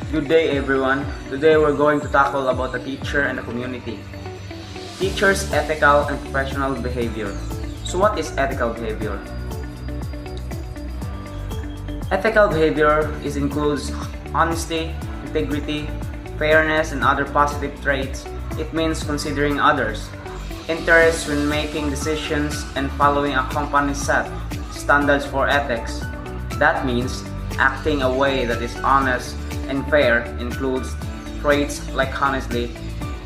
Good day everyone. Today we're going to tackle about the teacher and the community. Teachers' ethical and professional behavior. So what is ethical behavior? Ethical behavior includes honesty, integrity, fairness, and other positive traits. It means considering others' interests when making decisions and following a company's set standards for ethics. That means acting a way that is honest and fair includes traits like honesty,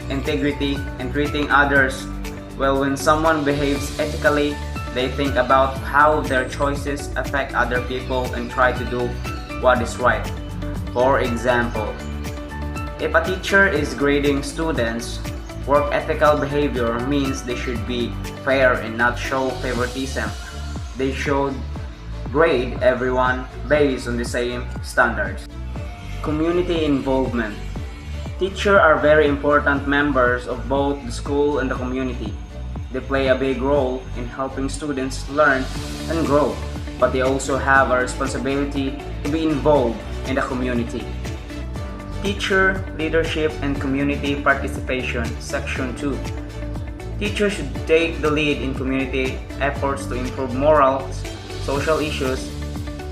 integrity, and treating others well. When someone behaves ethically, they think about how their choices affect other people and try to do what is right. For example, if a teacher is grading students, work ethical behavior means they should be fair and not show favoritism. They should grade everyone based on the same standards. Community involvement. Teachers are very important members of both the school and the community. They play a big role in helping students learn and grow, but they also have a responsibility to be involved in the community. Teacher leadership and community participation, Section 2. Teachers should take the lead in community efforts to improve morals, social issues,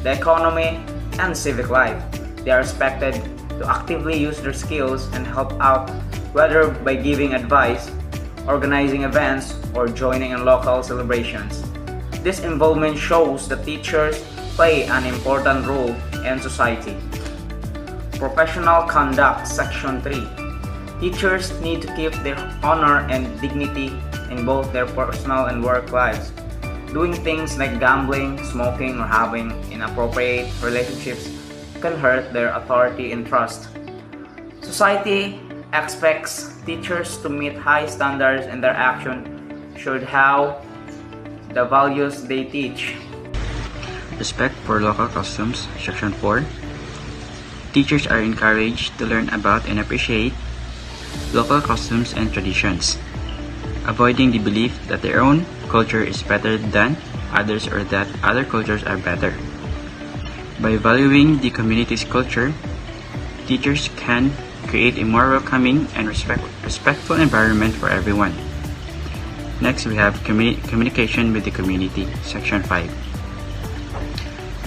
the economy, and civic life. They are expected to actively use their skills and help out, whether by giving advice, organizing events, or joining in local celebrations. This involvement shows that teachers play an important role in society. Professional conduct, Section 3. Teachers need to keep their honor and dignity in both their personal and work lives. Doing things like gambling, smoking, or having inappropriate relationships can hurt their authority and trust. Society expects teachers to meet high standards, and their action should have the values they teach. Respect for local customs, Section 4. Teachers are encouraged to learn about and appreciate local customs and traditions, avoiding the belief that their own culture is better than others or that other cultures are better. By valuing the community's culture, teachers can create a more welcoming and respectful environment for everyone. Next, we have communication with the community, Section 5.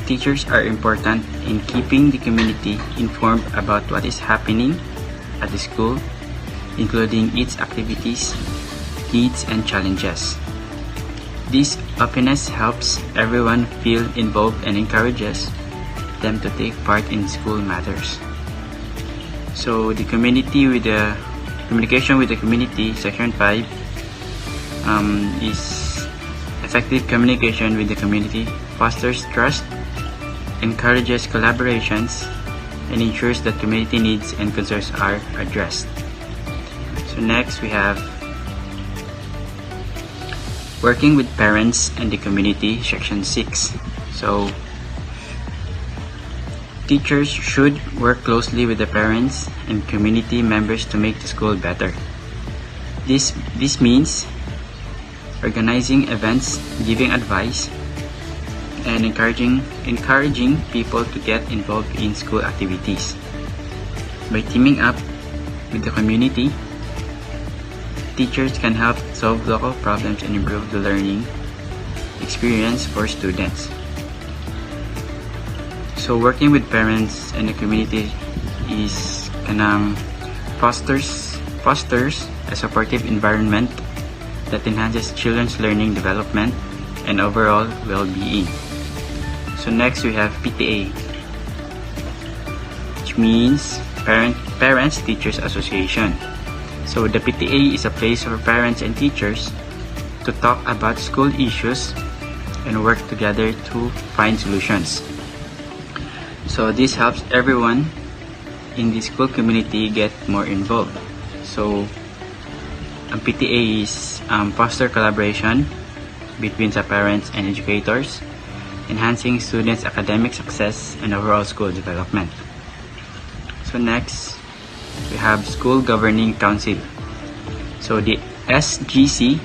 Teachers are important in keeping the community informed about what is happening at the school, including its activities, needs, and challenges. This openness helps everyone feel involved and encourages them to take part in school matters. So the communication with the community, Section 5, is effective communication with the community, fosters trust, encourages collaborations, and ensures that community needs and concerns are addressed. So next we have working with parents and the community, Section 6. So teachers should work closely with the parents and community members to make the school better. This means organizing events, giving advice, and encouraging people to get involved in school activities. By teaming up with the community, teachers can help solve local problems and improve the learning experience for students. So working with parents and the community is fosters a supportive environment that enhances children's learning development and overall well-being. So next we have PTA, which means Parents Teachers Association. So the PTA is a place for parents and teachers to talk about school issues and work together to find solutions. So this helps everyone in the school community get more involved. So ang PTA is foster collaboration between the parents and educators, enhancing students' academic success and overall school development. So next, we have School Governing Council. So the SGC,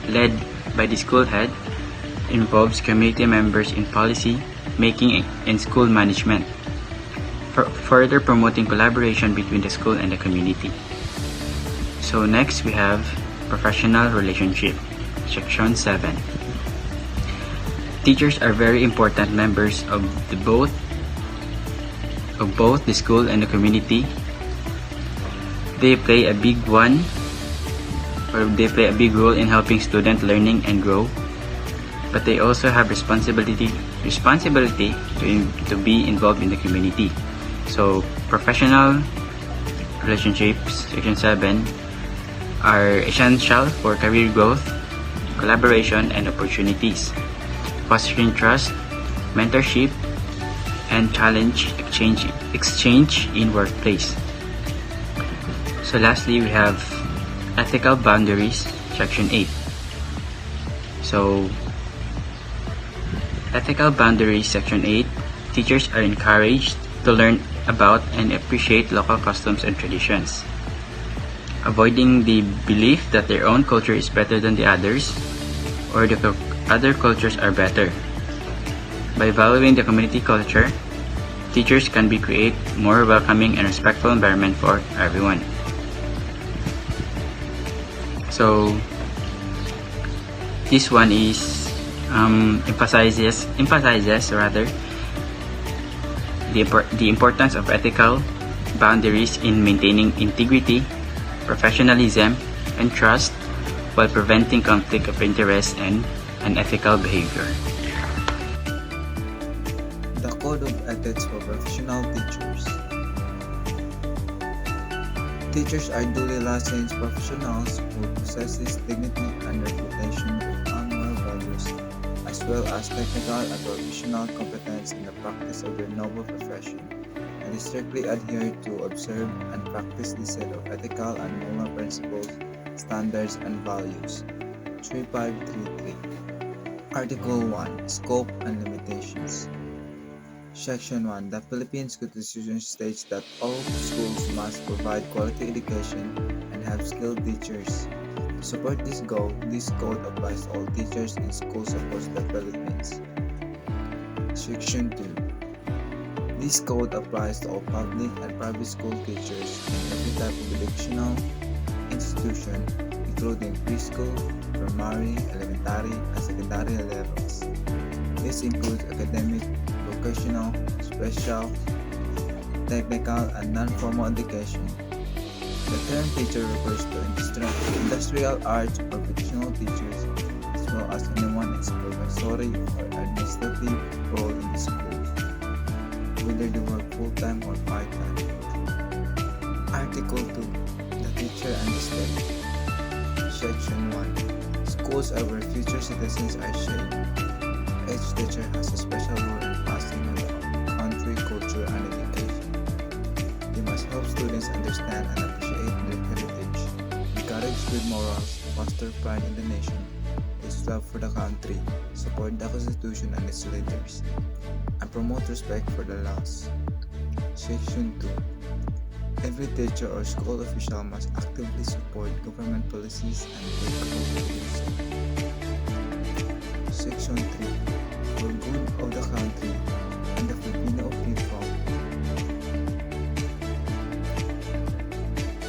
led by the school head, involves community members in policy making and school management. further promoting collaboration between the school and the community. So next we have professional relationship, section 7. Teachers are very important members of both the school and the community. They play a big role in helping student learning and grow, but they also have responsibility to be involved in the community. So professional relationships, section 7, are essential for career growth, collaboration, and opportunities, fostering trust, mentorship, and challenge exchange in workplace. So lastly, we have ethical boundaries, section 8. So ethical boundaries, section 8, teachers are encouraged to learn about and appreciate local customs and traditions, avoiding the belief that their own culture is better than the others, or the other cultures are better. By valuing the community culture, teachers can create more welcoming and respectful environment for everyone. So this one is emphasizes the importance of ethical boundaries in maintaining integrity, professionalism, and trust, while preventing conflict of interest and unethical behavior. The Code of Ethics for Professional Teachers. Teachers are duly licensed professionals who possess dignity and reputation with moral values, as well as technical and professional competence in the practice of their noble profession, and strictly adhere to, observe, and practice the set of ethical and moral principles, standards, and values. 3533. Article 1. Scope and Limitations. Section 1. The Philippines Constitution states that all schools must provide quality education and have skilled teachers. To support this goal, this code applies to all teachers in schools across the Philippines. Section 2. This code applies to all public and private school teachers in every type of educational institution, including preschool, primary, elementary, and secondary levels. This includes academic, vocational, special, technical, and non-formal education. The term teacher refers to industrial arts or vocational teachers, as well as anyone in supervisory or administrative role in the school, whether they work full-time or part-time. Article 2. The Teacher and the State. Section 1. Schools are where future citizens are shaped. Each teacher has a special role in passing on the country, culture, and education. They must help students understand and appreciate their heritage, encourage good morals, foster pride in the nation, its love for the country, support the Constitution and its leaders, and promote respect for the laws. Section 2. Every teacher or school official must actively support government policies and take rules. Section 3. For good of the country and the Filipino people.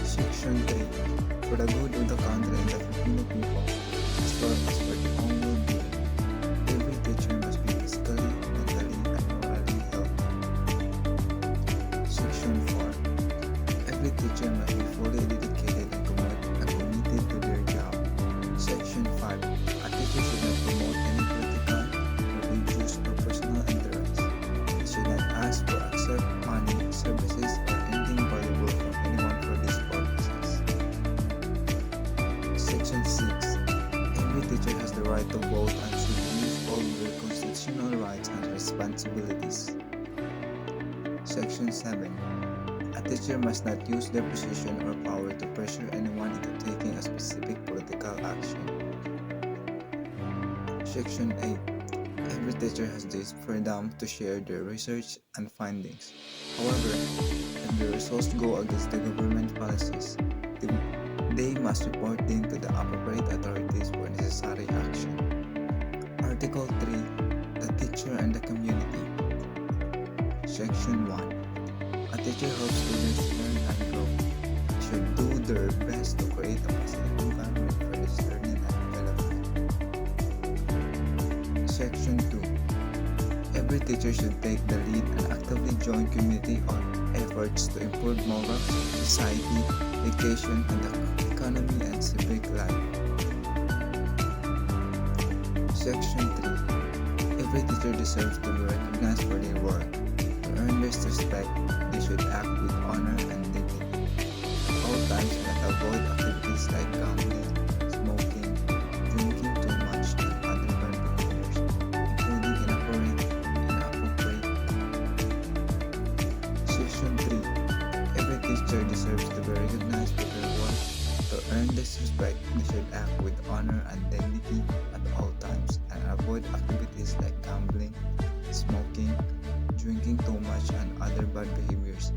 Section 3. For the good of the country and the Filipino people, as well as for their own well-being, every teacher must be physically, mentally, and morally healthy. Section 4. Every teacher must be fully dedicated and committed to their job. Section 5. A teacher should not promote any political, religious, or personal interests. They should not ask or accept money, services, or anything valuable from anyone for these purposes. Section 6. Every teacher has the right to vote and should use all their constitutional rights and responsibilities. Section 7. A teacher must not use their position or power to pressure anyone into taking a specific political action. Section 8. Every teacher has the freedom to share their research and findings. However, if the results go against the government policies, they must report them to the appropriate authorities for necessary action. Article 3. The Teacher and the Community. Section 1. A teacher helps students learn and grow. They should do their best to create a positive environment for this learning and development. Section 2. Every teacher should take the lead and actively join community on efforts to improve morals, society, education, and the economy and civic life. Section 3. Every teacher deserves to be recognized for their work. To earn this respect, they should act with honor and dignity at all times and avoid activities like gambling, smoking, drinking too much, and other bad behaviors, including inappropriate. Section 3. Every teacher deserves to be recognized for their work. To earn this respect, they should act with honor and dignity at all times and avoid activities like gambling, smoking, drinking too much, and other bad behaviors,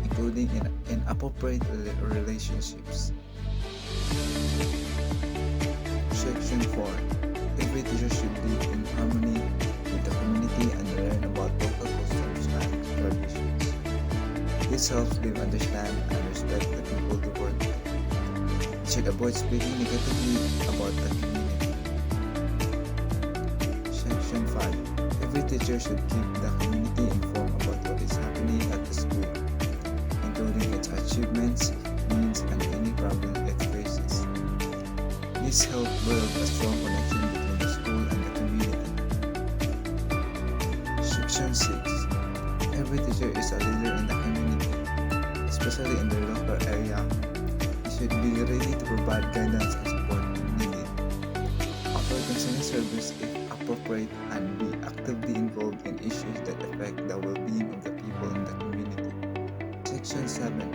including inappropriate relationships. Section 4. Every teacher should live in harmony with the community and learn about local customs and traditions. This helps them understand and respect the people they work with. They should avoid speaking negatively about the community. Section 5. Every teacher should keep the community informed about what is happening at the school, including its achievements, needs, and any problems it faces. This helps build a strong connection between the school and the community. Section 6. Every teacher is a leader in the community, especially in their local area. They should be ready to provide guidance and support when needed, offer counseling service if appropriate, and be actively involved in issues that affect the well-being of the people in the community. Section 7.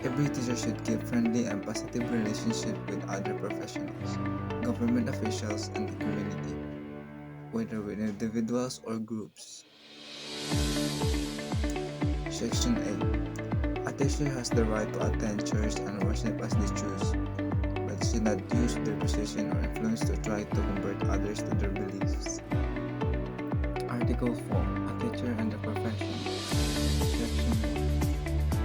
Every teacher should keep friendly and positive relationships with other professionals, government officials, and the community, whether with individuals or groups. Section 8. A teacher has the right to attend church and worship as they choose, but should not use their position or influence to try to convert others to their beliefs. Article 4. A teacher and the profession. Section 1.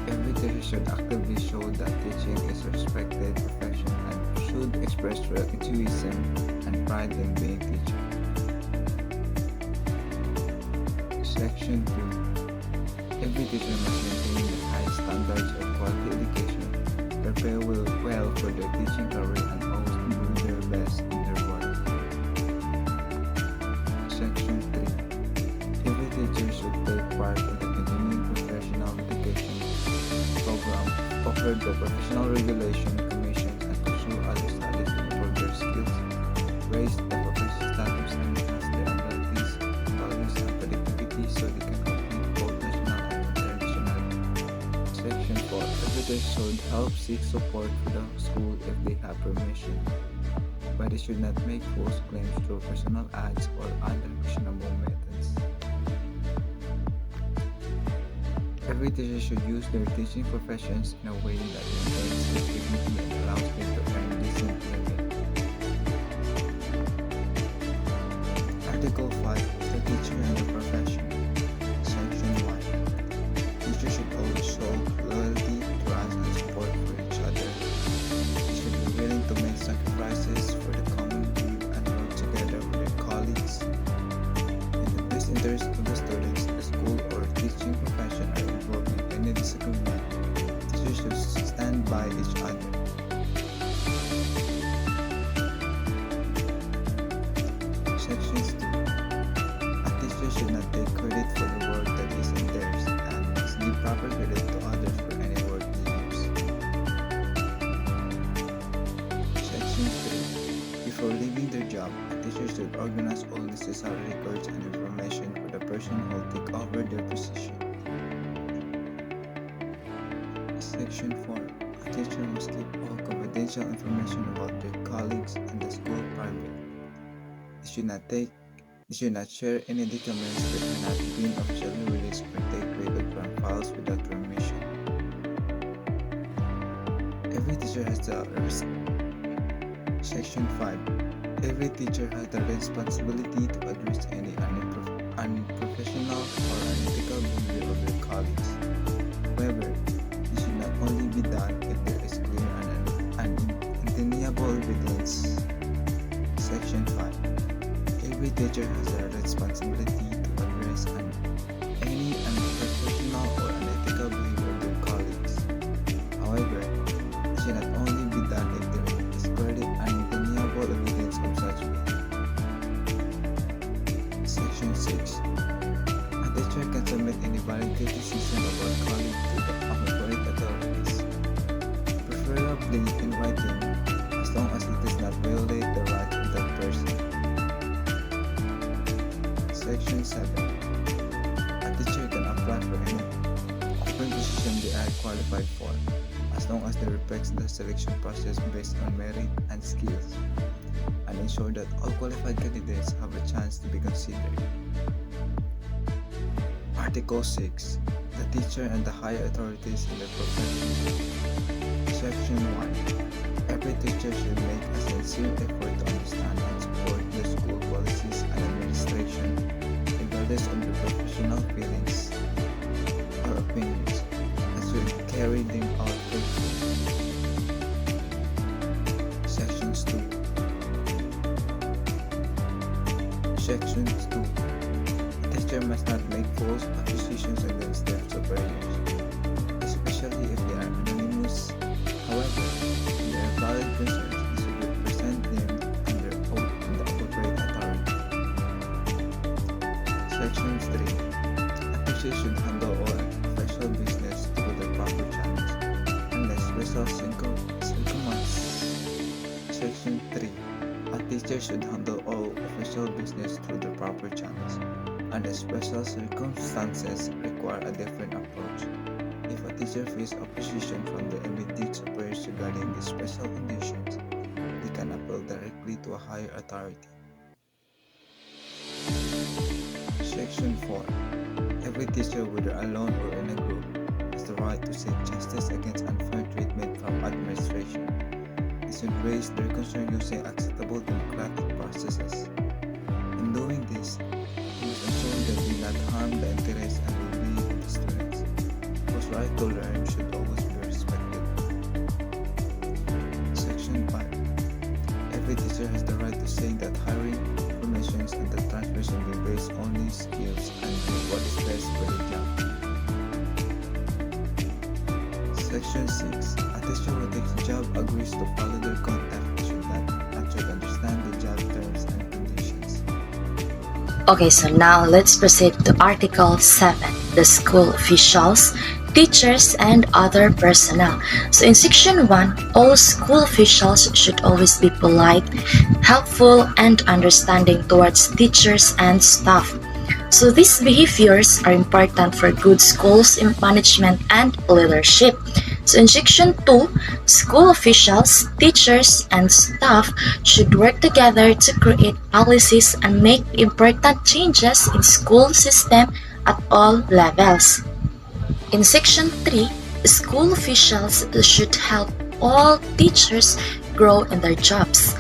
Every teacher should actively show that teaching is a respected profession and should express real enthusiasm and pride in being teacher. Section 2. Every teacher must maintain the high standards of quality education, prepare well for their teaching career, and always do their best in their work. Section 3. Every teacher should take part in the continuing professional education program offered by Professional Regulation Commission and pursue other studies to improve their skills, raise their professional status, and enhance their abilities, values, and productivity so they can compete both national and international. Section 4. Every teacher should help seek support for the school if they have permission, but they should not make false claims through personal ads or other questionable methods. Every teacher should use their teaching professions in a way that maintains their dignity and allows them to earn decent living. Article 5. The teacher and the profession. Section 1. Teachers should always show loyalty, trust, and support for each other. They should be willing to make sacrifices for the common good and work together with their colleagues. In the best interest of the students, the school, or teaching profession are involved in any disagreement, teachers should stand by each other. Sections 2. A teacher should not take credit for the work that isn't theirs and must give proper credit to others for any work they use. Section 3. Before leaving their job, a teacher should organize all necessary records and information for the person who will take over their position. Section 4. A teacher must keep all confidential information about their colleagues and the school private. They should not share any documents that have not been officially released or take credit from files without permission. Every teacher has the Section 5. Every teacher has the responsibility to address any unprofessional or unethical behavior of your colleagues. However, this should not only be done if there is clear and undeniable evidence. Section 5. Every teacher has a responsibility to address any unprofessional or unethical behavior of their colleagues. However, it should not only be done if there is clear and undeniable evidence of such behavior. Section 6. A teacher can submit any valid criticism of a colleague to the appropriate authorities, preferably in writing, as long as it does not violate the rights of that person. Section 7. A teacher can apply for any open position they are qualified for, as long as they respect the selection process based on merit and skills, and ensure that all qualified candidates have a chance to be considered. Article 6. The teacher and the higher authorities in the profession. Section 1. Every teacher should make a sincere effort to understand and support the school policies and administration, regardless of their professional feelings or opinions, and should carry them out faithfully. Sections 2. Section 2. A teacher must not make false accusations against their superiors, especially if they are anonymous. However, if there are valid concerns, they should represent them under oath in the appropriate authority. Section 3. A teacher should handle all official business through the proper channels, unless special circumstances. Section 3. A teacher should handle all official business through the proper channels, unless special circumstances require a different approach. If a teacher faces opposition from the immediate superiors regarding these special conditions, they can appeal directly to a higher authority. Section 4. Every teacher, whether alone or in a group, has the right to seek justice against unfair treatment from administration. They should raise their concern using acceptable democratic processes. In doing this, they must ensure that they not harm the interests and well-being of the students, whose right to learn should always be respected. Section 5. Every teacher has the right to say that hiring, promotions, and the transfers should be based only skills and what is best for the job. Section 6. A teacher who takes the job agrees to follow their contact and should understand the job terms and conditions. Okay, so now let's proceed to Article 7, the school officials, teachers, and other personnel. So in Section 1, all school officials should always be polite, helpful, and understanding towards teachers and staff. So these behaviors are important for good schools in management and leadership. So in Section 2, school officials, teachers, and staff should work together to create policies and make important changes in school system at all levels. In Section 3, school officials should help all teachers grow in their jobs.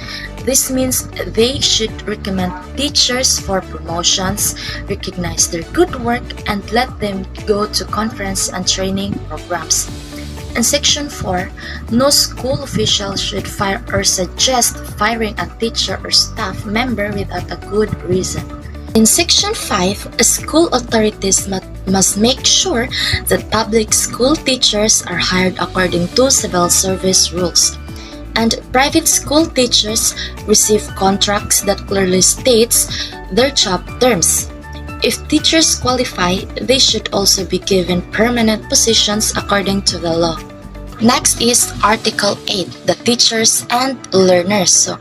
This means they should recommend teachers for promotions, recognize their good work, and let them go to conference and training programs. In Section 4, no school official should fire or suggest firing a teacher or staff member without a good reason. In Section 5, school authorities must make sure that public school teachers are hired according to civil service rules, and private school teachers receive contracts that clearly states their job terms. If teachers qualify, they should also be given permanent positions according to the law. Next is Article 8, the teachers and learners. So,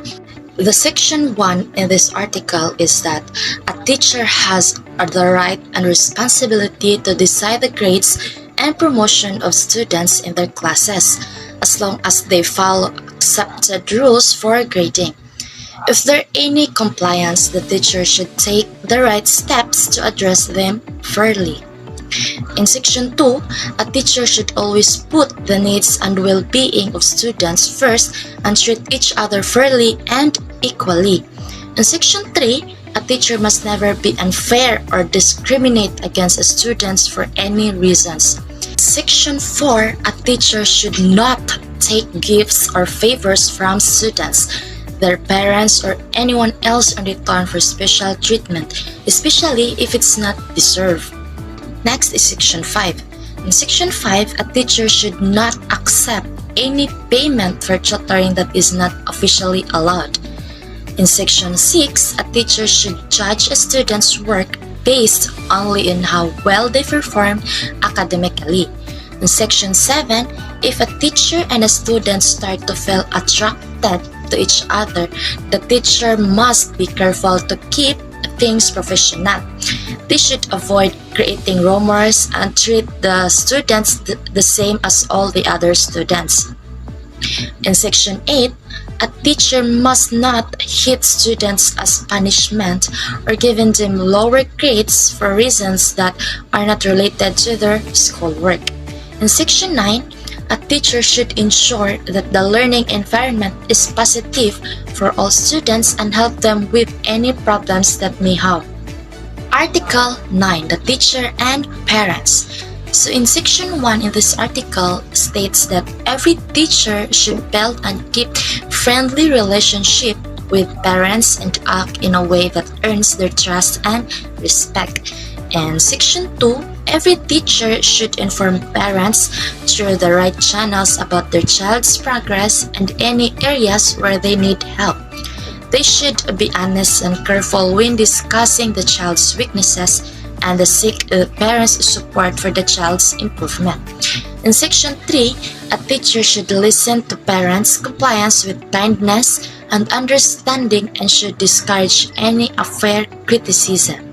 the Section 1 in this article is that a teacher has the right and responsibility to decide the grades and promotion of students in their classes, as long as they follow accepted rules for grading. If there any compliance, the teacher should take the right steps to address them fairly. In Section 2, a teacher should always put the needs and well-being of students first and treat each other fairly and equally. In Section 3, a a teacher must never be unfair or discriminate against students for any reasons. Section 4, a teacher should not take gifts or favors from students, their parents, or anyone else in return for special treatment, especially if it's not deserved. Next is Section 5. In Section 5, a teacher should not accept any payment for tutoring that is not officially allowed. In Section 6, a teacher should judge a student's work based only on how well they perform academically. In Section 7, if a teacher and a student start to feel attracted to each other, the teacher must be careful to keep things professional. They should avoid creating rumors and treat the students the same as all the other students. In Section 8, a teacher must not hit students as punishment or giving them lower grades for reasons that are not related to their schoolwork. In Section 9, a teacher should ensure that the learning environment is positive for all students and help them with any problems that may have. Article 9, the teacher and parents. So in Section 1 in this article states that every teacher should build and keep friendly relationship with parents and act in a way that earns their trust and respect. And Section 2, every teacher should inform parents through the right channels about their child's progress and any areas where they need help. They should be honest and careful when discussing the child's weaknesses and seek the parents' support for the child's improvement. In Section 3, a teacher should listen to parents' compliance with kindness and understanding and should discourage any unfair criticism.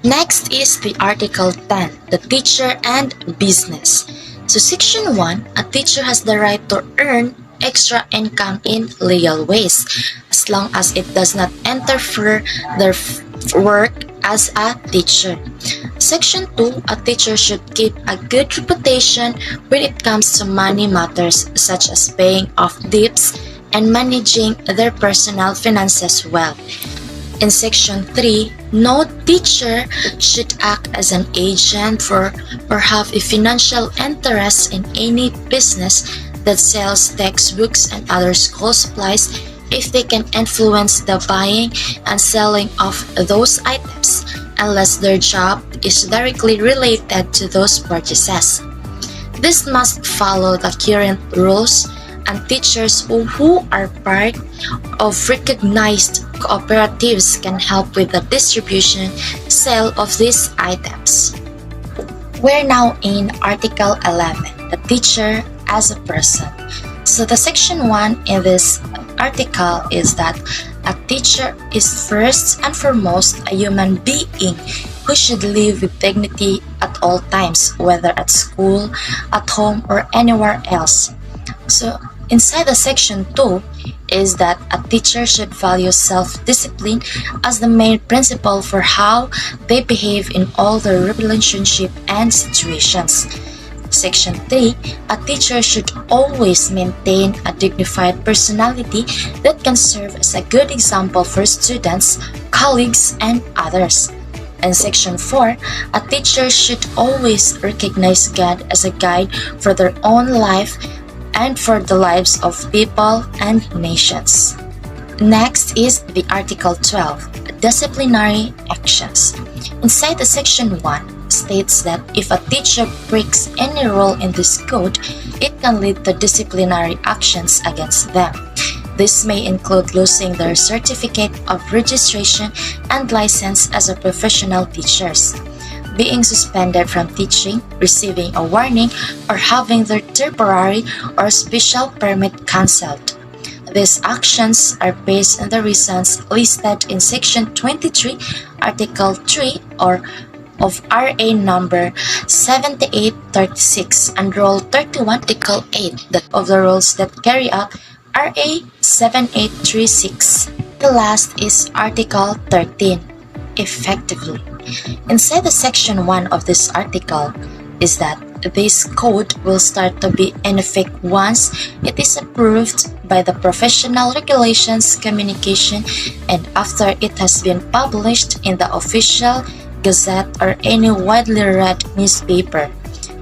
Next is the Article 10, the teacher and business. So Section 1, a teacher has the right to earn extra income in legal ways as long as it does not interfere their work as a teacher. Section 2, a teacher should keep a good reputation when it comes to money matters such as paying off debts and managing their personal finances well. In Section 3, no teacher should act as an agent for or have a financial interest in any business that sells textbooks and other school supplies if they can influence the buying and selling of those items, unless their job is directly related to those purchases. This must follow the current rules, and teachers who are part of recognized cooperatives can help with the distribution, sale of these items. We're now in Article 11, the teacher as a person. So the Section 1 in this article is that a teacher is first and foremost a human being who should live with dignity at all times, whether at school, at home, or anywhere else. So inside the Section 2 is that a teacher should value self-discipline as the main principle for how they behave in all their relationship and situations. Section 3, a teacher should always maintain a dignified personality that can serve as a good example for students, colleagues, and others. And Section 4, a teacher should always recognize God as a guide for their own life and for the lives of people and nations. Next is the Article 12, disciplinary actions. Inside the Section 1 states that if a teacher breaks any rule in this code, it can lead to disciplinary actions against them. This may include losing their certificate of registration and license as a professional teachers, being suspended from teaching, receiving a warning, or having their temporary or special permit cancelled. These actions are based on the reasons listed in Section 23, Article 3 of RA number 7836 and Rule 31, Article 8 of the rules that carry out RA 7836. The last is Article 13, effectively. Inside the Section 1 of this article is that this code will start to be in effect once it is approved by the Professional Regulations Communication and after it has been published in the official Gazette or any widely read newspaper,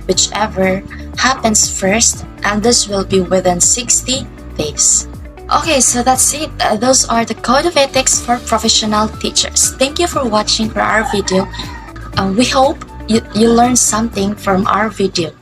whichever happens first, and this will be within 60 days. Okay, so that's it. Those are the code of ethics for professional teachers. Thank you for watching our video. We hope you learned something from our video.